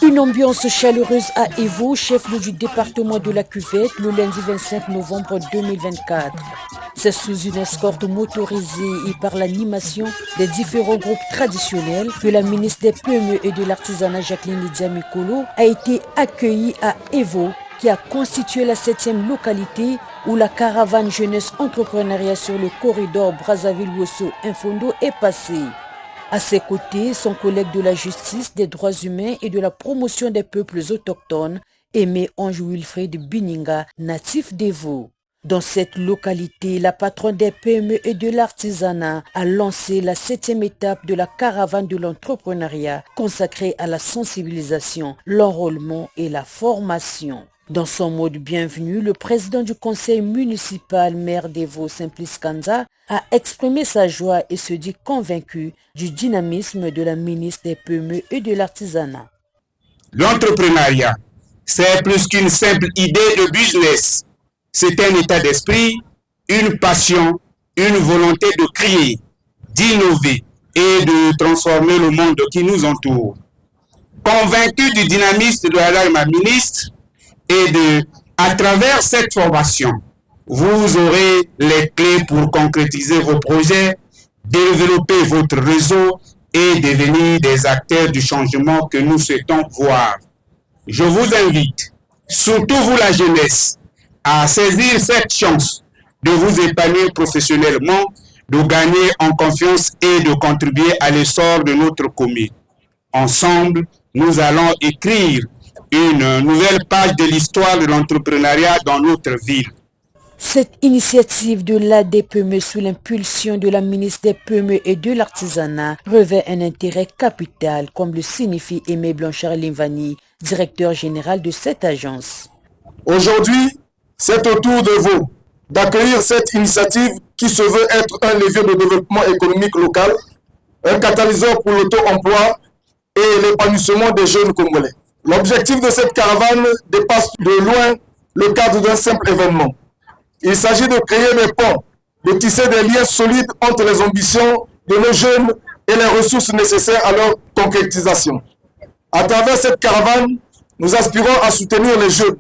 Une ambiance chaleureuse à Evo, chef-lieu du département de la Cuvette, le lundi 25 novembre 2024. C'est sous une escorte motorisée et par l'animation des différents groupes traditionnels que la ministre des PME et de l'artisanat Jacqueline Lydia Mikolo a été accueillie à Evo, qui a constitué la 7e localité où la caravane jeunesse entrepreneuriat sur le corridor Brazzaville-Wosso-Infondo est passée. À ses côtés, son collègue de la justice, des droits humains et de la promotion des peuples autochtones, Aimé Ange Wilfrid Bininga, natif d'Evo. Dans cette localité, la patronne des PME et de l'artisanat a lancé la 7e étape de la caravane de l'entrepreneuriat consacrée à la sensibilisation, l'enrôlement et la formation. Dans son mot de bienvenue, le président du conseil municipal, maire d'Evo, Simplice Kanza, a exprimé sa joie et se dit convaincu du dynamisme de la ministre des PME et de l'artisanat. L'entrepreneuriat, c'est plus qu'une simple idée de business. C'est un état d'esprit, une passion, une volonté de créer, d'innover et de transformer le monde qui nous entoure. Convaincu du dynamisme de ma ministre, et à travers cette formation, vous aurez les clés pour concrétiser vos projets, développer votre réseau et devenir des acteurs du changement que nous souhaitons voir. Je vous invite, surtout vous la jeunesse, à saisir cette chance de vous épanouir professionnellement, de gagner en confiance et de contribuer à l'essor de notre commune. Ensemble, nous allons écrire une nouvelle page de l'histoire de l'entrepreneuriat dans notre ville. Cette initiative de l'ADPME sous l'impulsion de la ministre des PME et de l'artisanat revêt un intérêt capital, comme le signifie Aimé Blanchard-Linvani, directeur général de cette agence. Aujourd'hui, c'est au tour de vous d'accueillir cette initiative qui se veut être un levier de développement économique local, un catalyseur pour l'auto-emploi et l'épanouissement des jeunes Congolais. L'objectif de cette caravane dépasse de loin le cadre d'un simple événement. Il s'agit de créer des ponts, de tisser des liens solides entre les ambitions de nos jeunes et les ressources nécessaires à leur concrétisation. À travers cette caravane, nous aspirons à soutenir les jeunes,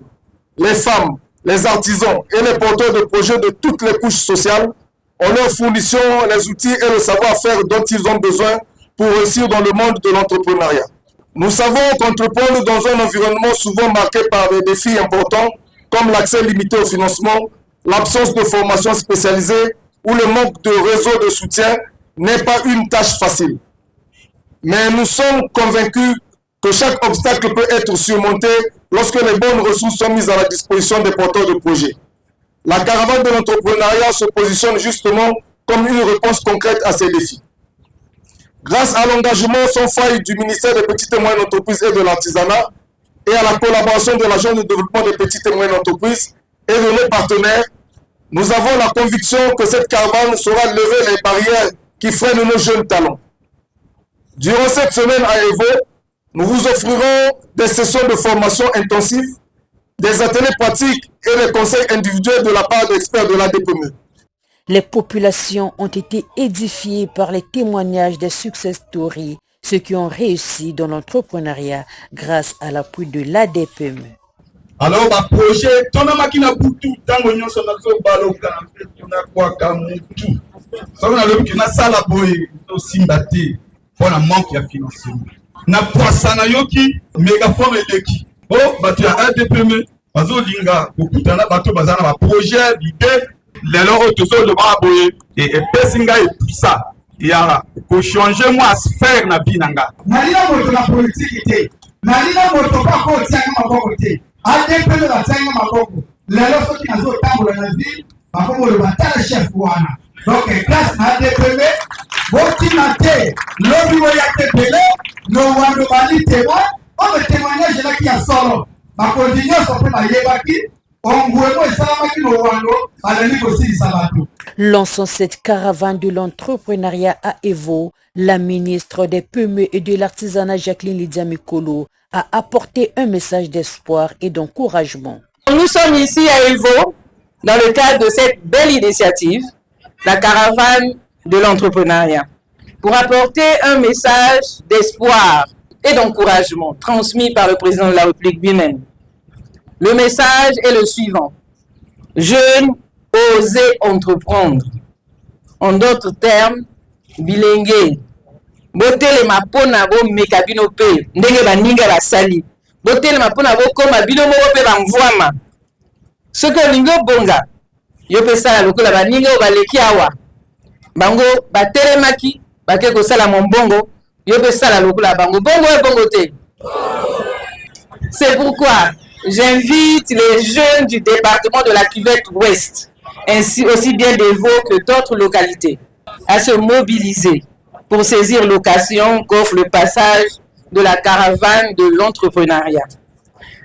les femmes, les artisans et les porteurs de projets de toutes les couches sociales en leur fournissant les outils et le savoir-faire dont ils ont besoin pour réussir dans le monde de l'entrepreneuriat. Nous savons qu'entreprendre dans un environnement souvent marqué par des défis importants comme l'accès limité au financement, l'absence de formation spécialisée ou le manque de réseau de soutien n'est pas une tâche facile. Mais nous sommes convaincus que chaque obstacle peut être surmonté lorsque les bonnes ressources sont mises à la disposition des porteurs de projets. La caravane de l'entrepreneuriat se positionne justement comme une réponse concrète à ces défis. Grâce à l'engagement sans faille du ministère des Petites et Moyennes Entreprises et de l'Artisanat et à la collaboration de l'Agence de développement des Petites et Moyennes Entreprises et de nos partenaires, nous avons la conviction que cette caravane saura lever les barrières qui freinent nos jeunes talents. Durant cette semaine à Evo, nous vous offrirons des sessions de formation intensive, des ateliers pratiques et des conseils individuels de la part d'experts de l'ADPME. Les populations ont été édifiées par les témoignages des success stories, ceux qui ont réussi dans l'entrepreneuriat grâce à l'appui de l'ADPME. Alors, le projet, Tonamakina Boutou, Tangonyon Sonazo Baloka, Tonakwaka Moutou. Ça, on a le qui n'a pas la boye, Simbate, pour la manque de financement. Na poissana yoki, mégaphone et l'équipe. Oh, bah tu as ADPME, Bazo Linga, Okutana Bato Bazana, projet, l'idée. Les gens toujours de baboyer et pesinga et tout ça. Il y a pour changer moi sphère na binanga. Nalina moto na politique. Nalina moto pas ko tianga maboko te. ADPME la tianga maboko. Lelo soki nazo tambola na vie, bako le batala chef wana. Donc grâce à ADPME, boti na te, lobi wo ya tepele, no wando bali témoin, on le témoignage là qui a solo. Bako dinyo so pe na yebaki. Lançant cette caravane de l'entrepreneuriat à Evo, la ministre des PME et de l'artisanat Jacqueline Lydia Mikolo a apporté un message d'espoir et d'encouragement. Nous sommes ici à Evo dans le cadre de cette belle initiative, la caravane de l'entrepreneuriat, pour apporter un message d'espoir et d'encouragement transmis par le président de la République lui-même. Le message est le suivant. Jeunes, osez entreprendre. En d'autres termes, bilenge. Botele mapona bo mekabino pe, ndenge baninga basali. Botele mapona bo koma bino moko pe bamvwama. Ce que lingo bonga, yo pe sala lokola baninga o baleki awa. Bango batelemaki, bake ko sala mombongo, yo pe sala lokola bango. Bongo e bongo te. C'est pourquoi j'invite les jeunes du département de la Cuvette Ouest, ainsi aussi bien d'Evo que d'autres localités, à se mobiliser pour saisir l'occasion qu'offre le passage de la caravane de l'entrepreneuriat.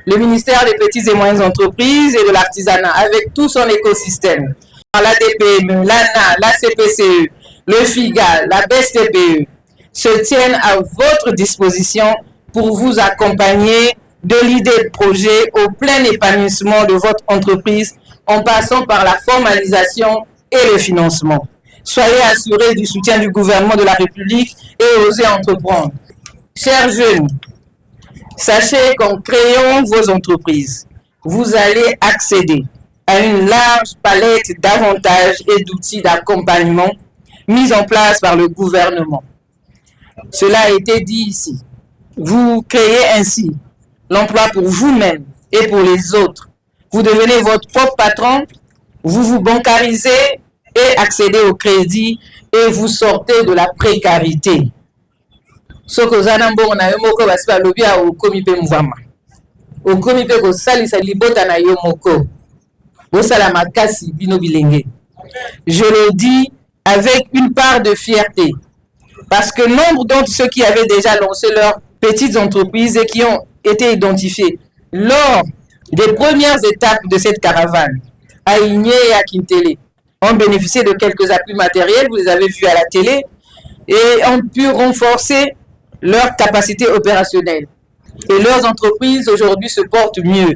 Le ministère des Petites et Moyennes Entreprises et de l'Artisanat, avec tout son écosystème, l'ADPME, l'ANA, la CPCE, le FIGA, la BSTPE, se tiennent à votre disposition pour vous accompagner de l'idée de projet au plein épanouissement de votre entreprise en passant par la formalisation et le financement. Soyez assurés du soutien du gouvernement de la République et osez entreprendre. Chers jeunes, sachez qu'en créant vos entreprises, vous allez accéder à une large palette d'avantages et d'outils d'accompagnement mis en place par le gouvernement. Cela a été dit ici. Vous créez ainsi l'emploi pour vous-même et pour les autres. Vous devenez votre propre patron, vous vous bancarisez et accédez au crédit et vous sortez de la précarité. Ce que vous avez au comité Mvama. Au comité ko salisa libota na yo moko. Bosala makasi bino bilenge. Je le dis avec une part de fierté parce que nombre d'entre ceux qui avaient déjà lancé leurs petites entreprises et qui ont été identifiés lors des premières étapes de cette caravane à Igné et à Kintele ont bénéficié de quelques appuis matériels, vous les avez vus à la télé, et ont pu renforcer leur capacité opérationnelle. Et leurs entreprises aujourd'hui se portent mieux.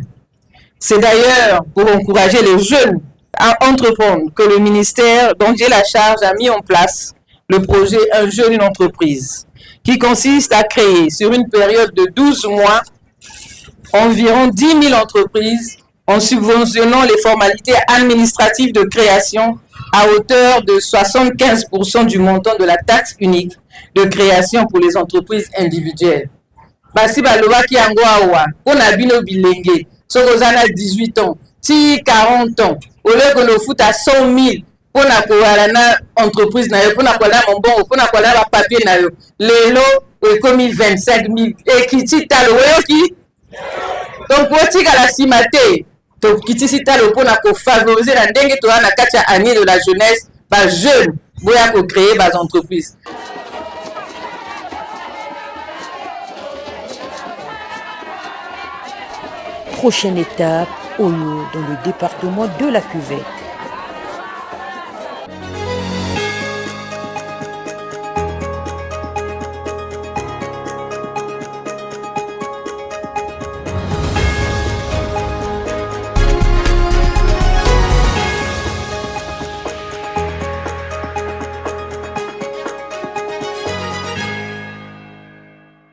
C'est d'ailleurs pour encourager les jeunes à entreprendre que le ministère dont j'ai la charge a mis en place le projet Un jeune, une entreprise, qui consiste à créer sur une période de 12 mois environ 10 000 entreprises en subventionnant les formalités administratives de création à hauteur de 75% du montant de la taxe unique de création pour les entreprises individuelles. Basi balobaki yango awa, pona bino bilenge, sokozana 18 ans, ti 40 ans, au lieu que nous fout à 100 000 pona koala na entreprise na yo, pona koala mbongo, pona koala ba papier na yo. Lelo ekomi 25 000 et kiti talo yoki. Donc pour tika la simate, to kiti si talo pona ko favoriser la ndenge to na kati ya année de la jeunesse, ba jeune boya ko créer ba entreprise. Prochaine étape, Oyo, dans le département de la Cuvette.